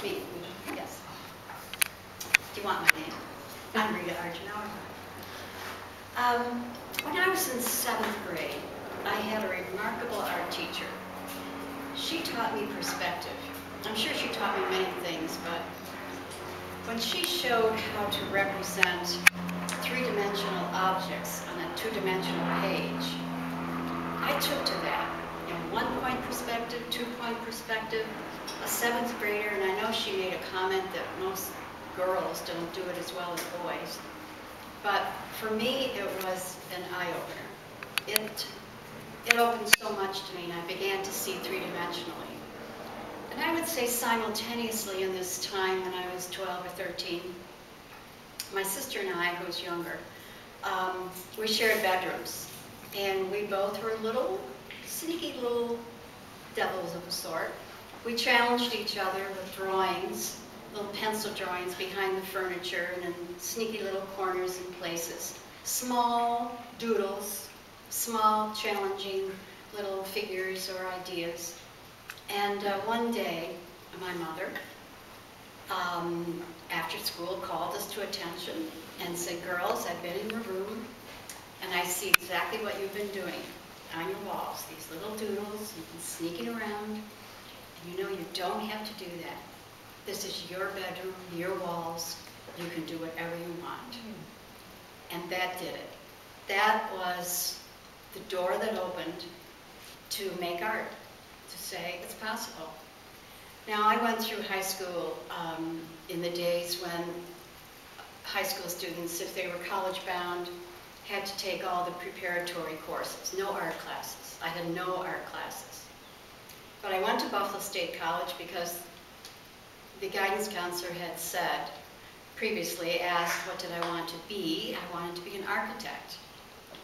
Me, yes. Do you want my name? I'm Rita Auerbach. When I was in 7th grade, I had a remarkable art teacher. She taught me perspective. I'm sure she taught me many things, but when she showed how to represent three-dimensional objects on a two-dimensional page, I took to that. One-point perspective, two-point perspective, a 7th grader, and I know she made a comment that most girls don't do it as well as boys, but for me it was an eye-opener. It opened so much to me, and I began to see three-dimensionally. And I would say simultaneously in this time when I was 12 or 13, my sister and I, who was younger, we shared bedrooms, and we both were sneaky little devils of a sort. We challenged each other with drawings, little pencil drawings behind the furniture and in sneaky little corners and places. Small doodles, small challenging little figures or ideas. And one day, my mother, after school, called us to attention and said, "Girls, I've been in your room and I see exactly what you've been doing on your walls, these little doodles, you've been sneaking around, and you know you don't have to do that. This is your bedroom, your walls, you can do whatever you want." And that did it. That was the door that opened to make art, to say it's possible. Now, I went through high school in the days when high school students, if they were college-bound, had to take all the preparatory courses, no art classes. I had no art classes. But I went to Buffalo State College because the guidance counselor had said, previously asked what did I want to be. I wanted to be an architect.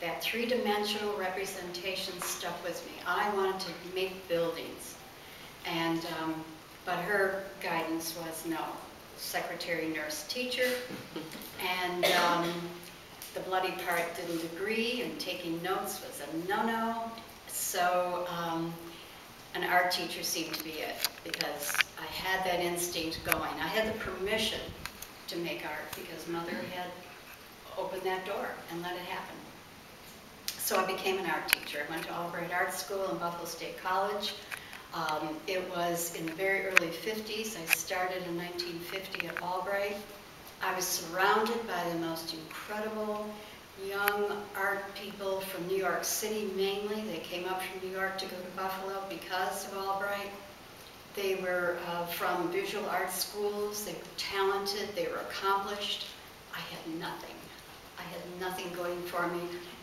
That three-dimensional representation stuck with me. I wanted to make buildings. And, but her guidance was no. Secretary, nurse, teacher. And the bloody part didn't agree, and taking notes was a no-no. So an art teacher seemed to be it, because I had that instinct going. I had the permission to make art because Mother had opened that door and let it happen. So I became an art teacher. I went to Auerbach Art School in Buffalo State College. It was in the very early 50s. I started in 1950 at Auerbach. I was surrounded by the most incredible young art people from New York City mainly. They came up from New York to go to Buffalo because of Auerbach. They were from visual art schools. They were talented. They were accomplished. I had nothing. I had nothing going for me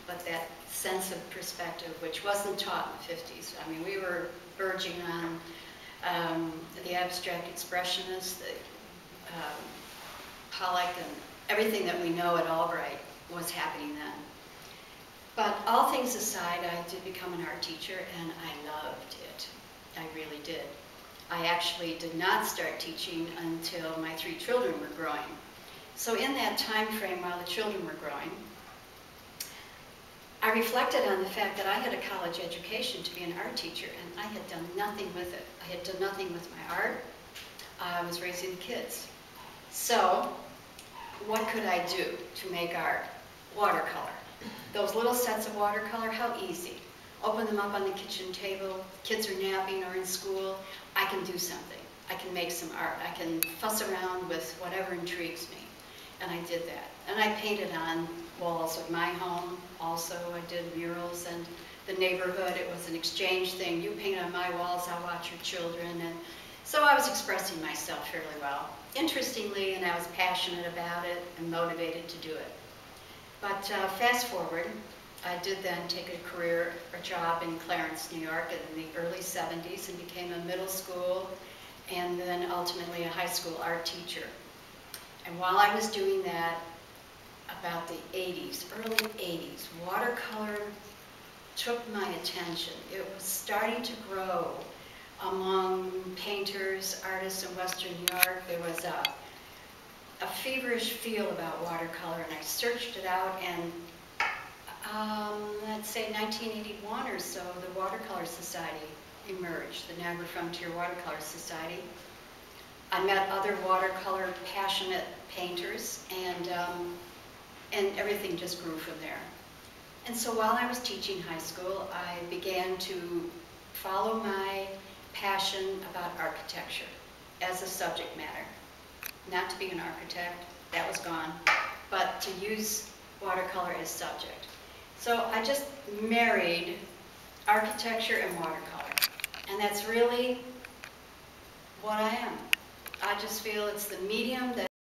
but that sense of perspective, which wasn't taught in the 50s. I mean, we were verging on the abstract expressionists, the Pollock, and everything that we know at Albright was happening then. But all things aside, I did become an art teacher, and I loved it. I really did. I actually did not start teaching until my 3 children were growing. So in that time frame while the children were growing, I reflected on the fact that I had a college education to be an art teacher, and I had done nothing with it. I had done nothing with my art. I was raising the kids. So what could I do to make art? Watercolor. Those little sets of watercolor, how easy. Open them up on the kitchen table, kids are napping or in school, I can do something. I can make some art. I can fuss around with whatever intrigues me. And I did that. And I painted on walls of my home also. I did murals, and the neighborhood, it was an exchange thing. You paint on my walls, I'll watch your children. And so I was expressing myself fairly well. Interestingly, and I was passionate about it and motivated to do it. But fast forward, I did then take a job in Clarence, New York in the early 70s and became a middle school and then ultimately a high school art teacher. And while I was doing that, about the 80s, early 80s, watercolor took my attention. It was starting to grow among painters, artists in Western New York. There was a feverish feel about watercolor, and I searched it out, and let's say 1981 or so, the Watercolor Society emerged, the Niagara Frontier Watercolor Society. I met other watercolor passionate painters, and everything just grew from there. And so while I was teaching high school, I began to follow my passion about architecture as a subject matter. Not to be an architect, that was gone, but to use watercolor as subject. So I just married architecture and watercolor, and that's really what I am. I just feel it's the medium that